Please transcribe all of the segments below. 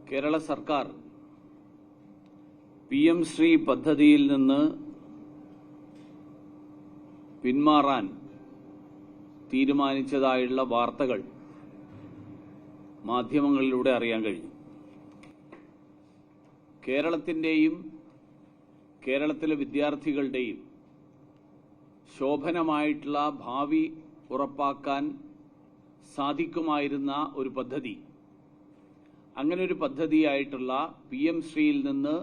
കേരള സർക്കാർ PM ശ്രീ പദ്ധതിയിൽ നിന്ന് പിന്മാറാൻ തീരുമാനിച്ചതായുള്ള വാർത്തകൾ മാധ്യമങ്ങളിലൂടെ അറിയാൻ കഴിഞ്ഞു. കേരളത്തിന്റെയും കേരളത്തിലെ വിദ്യാർത്ഥികളുടെയും ശോഭനമായിട്ടുള്ള ഭാവി ഉറപ്പാക്കാൻ സാധിക്കുമായിരുന്ന ഒരു പദ്ധതി, അങ്ങനെ ഒരു പദ്ധതിയായിട്ടുള്ള PM ശ്രീയിൽ നിന്ന്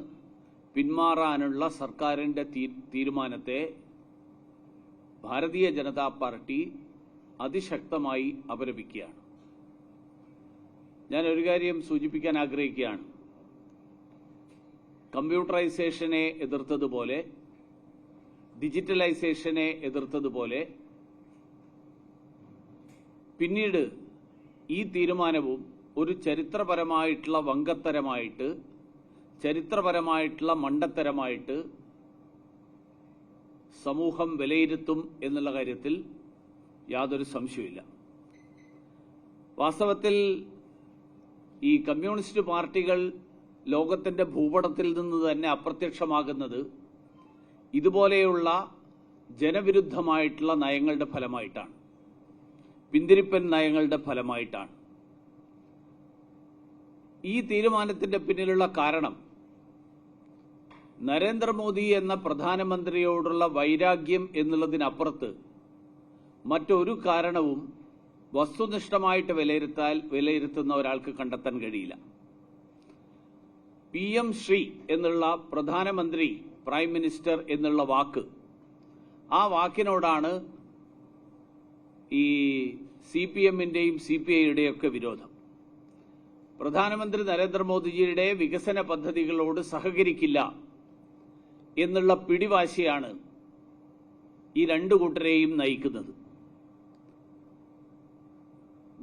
പിന്മാറാനുള്ള സർക്കാരിന്റെ തീരുമാനത്തെ ഭാരതീയ ജനതാ പാർട്ടി അതിശക്തമായി അപലപിക്കുകയാണ്. ഞാൻ ഒരു കാര്യം സൂചിപ്പിക്കാൻ ആഗ്രഹിക്കുകയാണ്. കമ്പ്യൂട്ടറൈസേഷനെ എതിർത്തതുപോലെ, ഡിജിറ്റലൈസേഷനെ എതിർത്തതുപോലെ പിന്നീട് ഈ തീരുമാനവും ഒരു ചരിത്രപരമായിട്ടുള്ള വങ്കത്തരമായിട്ട്, ചരിത്രപരമായിട്ടുള്ള മണ്ടത്തരമായിട്ട് സമൂഹം വിലയിരുത്തും എന്നുള്ള കാര്യത്തിൽ യാതൊരു സംശയവുമില്ല. വാസ്തവത്തിൽ ഈ കമ്മ്യൂണിസ്റ്റ് പാർട്ടികൾ ലോകത്തിന്റെ ഭൂപടത്തിൽ നിന്ന് തന്നെ അപ്രത്യക്ഷമാകുന്നത് ഇതുപോലെയുള്ള ജനവിരുദ്ധമായിട്ടുള്ള നയങ്ങളുടെ ഫലമായിട്ടാണ്, പിന്തിരിപ്പൻ നയങ്ങളുടെ ഫലമായിട്ടാണ്. ഈ തീരുമാനത്തിന്റെ പിന്നിലുള്ള കാരണം നരേന്ദ്രമോദി എന്ന പ്രധാനമന്ത്രിയോടുള്ള വൈരാഗ്യം എന്നുള്ളതിനപ്പുറത്ത് മറ്റൊരു കാരണവും വസ്തുനിഷ്ഠമായിട്ട് വിലയിരുത്തുന്ന ഒരാൾക്ക് കണ്ടെത്താൻ കഴിയില്ല. PM ശ്രീ എന്നുള്ള പ്രധാനമന്ത്രി, പ്രൈം മിനിസ്റ്റർ എന്നുള്ള വാക്ക്, ആ വാക്കിനോടാണ് ഈ CPM-ന്റെയും CPI-യുടെയും ഒക്കെ വിരോധം. പ്രധാനമന്ത്രി നരേന്ദ്രമോദിജിയുടെ വികസന പദ്ധതികളോട് സഹകരിക്കില്ല എന്നുള്ള പിടിവാശിയാണ് ഈ രണ്ടു കൂട്ടരെയും നയിക്കുന്നത്.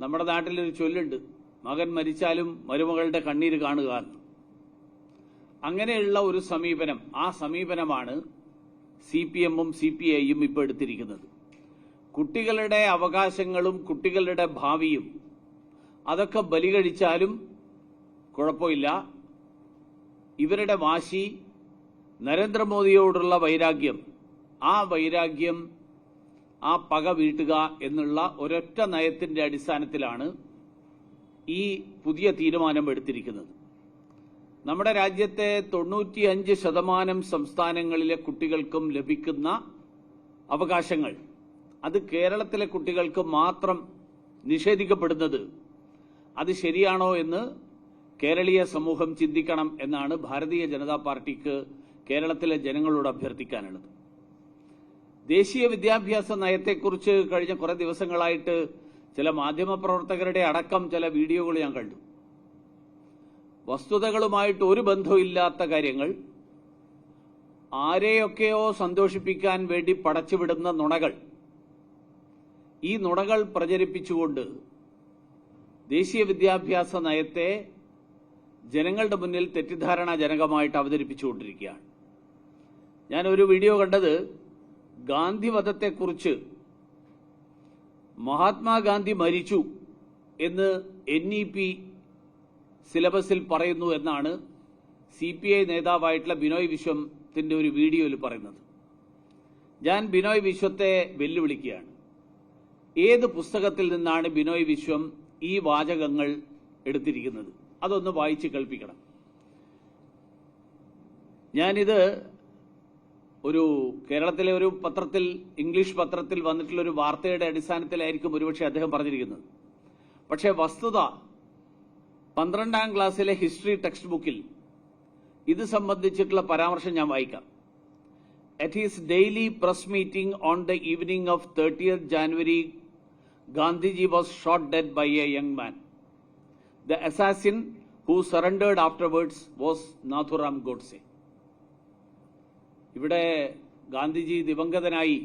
നമ്മുടെ നാട്ടിലൊരു ചൊല്ലുണ്ട്, മകൻ മരിച്ചാലും മരുമകളുടെ കണ്ണീര് കാണുക എന്ന്. അങ്ങനെയുള്ള ഒരു സമീപനം, ആ സമീപനമാണ് CPM-ഉം CPI-യും ഇപ്പോൾ എടുത്തിരിക്കുന്നത്. കുട്ടികളുടെ അവകാശങ്ങളും കുട്ടികളുടെ ഭാവിയും അതൊക്കെ ബലികഴിച്ചാലും കുഴപ്പമില്ല, ഇവരുടെ വാശി, നരേന്ദ്രമോദിയോടുള്ള വൈരാഗ്യം, ആ വൈരാഗ്യം, ആ പക വീട്ടുക എന്നുള്ള ഒരൊറ്റ നയത്തിന്റെ അടിസ്ഥാനത്തിലാണ് ഈ പുതിയ തീരുമാനം എടുത്തിരിക്കുന്നത്. നമ്മുടെ രാജ്യത്തെ 95% സംസ്ഥാനങ്ങളിലെ കുട്ടികൾക്കും ലഭിക്കുന്ന അവകാശങ്ങൾ, അത് കേരളത്തിലെ കുട്ടികൾക്ക് മാത്രം നിഷേധിക്കപ്പെടുന്നത് അത് ശരിയാണോ എന്ന് കേരളീയ സമൂഹം ചിന്തിക്കണം എന്നാണ് ഭാരതീയ ജനതാ പാർട്ടിക്ക് കേരളത്തിലെ ജനങ്ങളോട് അഭ്യർത്ഥിക്കാനുള്ളത്. ദേശീയ വിദ്യാഭ്യാസ നയത്തെക്കുറിച്ച് കഴിഞ്ഞ കുറെ ദിവസങ്ങളായിട്ട് ചില മാധ്യമപ്രവർത്തകരുടെ അടക്കം ചില വീഡിയോകൾ ഞാൻ കണ്ടു. വസ്തുതകളുമായിട്ട് ഒരു ബന്ധവുമില്ലാത്ത കാര്യങ്ങൾ, ആരെയൊക്കെയോ സന്തോഷിപ്പിക്കാൻ വേണ്ടി പടച്ചുവിടുന്ന നുണകൾ, ഈ നുണകൾ പ്രചരിപ്പിച്ചുകൊണ്ട് ദേശീയ വിദ്യാഭ്യാസ നയത്തെ ജനങ്ങളുടെ മുന്നിൽ തെറ്റിദ്ധാരണാജനകമായിട്ട് അവതരിപ്പിച്ചുകൊണ്ടിരിക്കുകയാണ്. ഞാൻ ഒരു വീഡിയോ കണ്ടത്, ഗാന്ധിവധത്തെക്കുറിച്ച് മഹാത്മാഗാന്ധി മരിച്ചു എന്ന് NEP സിലബസിൽ പറയുന്നു എന്നാണ് CPI നേതാവായിട്ടുള്ള ബിനോയ് വിശ്വത്തിന്റെ ഒരു വീഡിയോയിൽ പറയുന്നത്. ഞാൻ ബിനോയ് വിശ്വത്തെ വെല്ലുവിളിക്കുകയാണ്. ഏത് പുസ്തകത്തിൽ നിന്നാണ് ബിനോയ് വിശ്വം ഈ വാചകങ്ങൾ എടുത്തിരിക്കുന്നത്? അതൊന്ന് വായിച്ച് കേൾപ്പിക്കണം. ഞാനിത് ഒരു കേരളത്തിലെ ഒരു പത്രത്തിൽ, ഇംഗ്ലീഷ് പത്രത്തിൽ വന്നിട്ടുള്ള ഒരു വാർത്തയുടെ അടിസ്ഥാനത്തിലായിരിക്കും ഒരുപക്ഷെ അദ്ദേഹം പറഞ്ഞിരിക്കുന്നത്. പക്ഷേ വസ്തുത 12ാം ക്ലാസ്സിലെ ഹിസ്റ്ററി ടെക്സ്റ്റ് ബുക്കിൽ ഇത് സംബന്ധിച്ചിട്ടുള്ള പരാമർശം ഞാൻ വായിക്കാം. At his daily press meeting on the evening of 30th January, Gandhiji was shot dead by a young man. The assassin who surrendered afterwards was Nathuram Godse. ഇവിടെ ഗാന്ധിജി ദിവംഗതനായി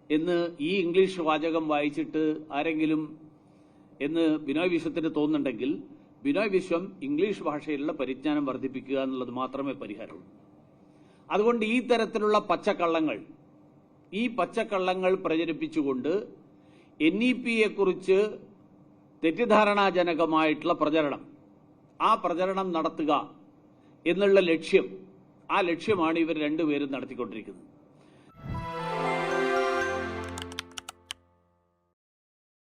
എന്ന് ഈ ഇംഗ്ലീഷ് വാചകം വായിച്ചിട്ട് ആരെങ്കിലും എന്ന് ബിനോയ് വിശ്വത്തിന് തോന്നുന്നുണ്ടെങ്കിൽ, ബിനോയ് വിശ്വം ഇംഗ്ലീഷ് ഭാഷയിലുള്ള പരിജ്ഞാനം വർദ്ധിപ്പിക്കുക എന്നുള്ളത് മാത്രമേ പരിഹാരമുള്ളൂ. അതുകൊണ്ട് ഈ തരത്തിലുള്ള പച്ചക്കള്ളങ്ങൾ പ്രചരിപ്പിച്ചുകൊണ്ട് NEP-യെക്കുറിച്ച് തെറ്റിദ്ധാരണാജനകമായിട്ടുള്ള പ്രചരണം ആ പ്രചരണം നടത്തുക എന്നുള്ള ലക്ഷ്യം, ആ ലക്ഷ്യമാണ് ഇവർ രണ്ടുപേരും നടത്തിക്കൊണ്ടിരിക്കുന്നത്.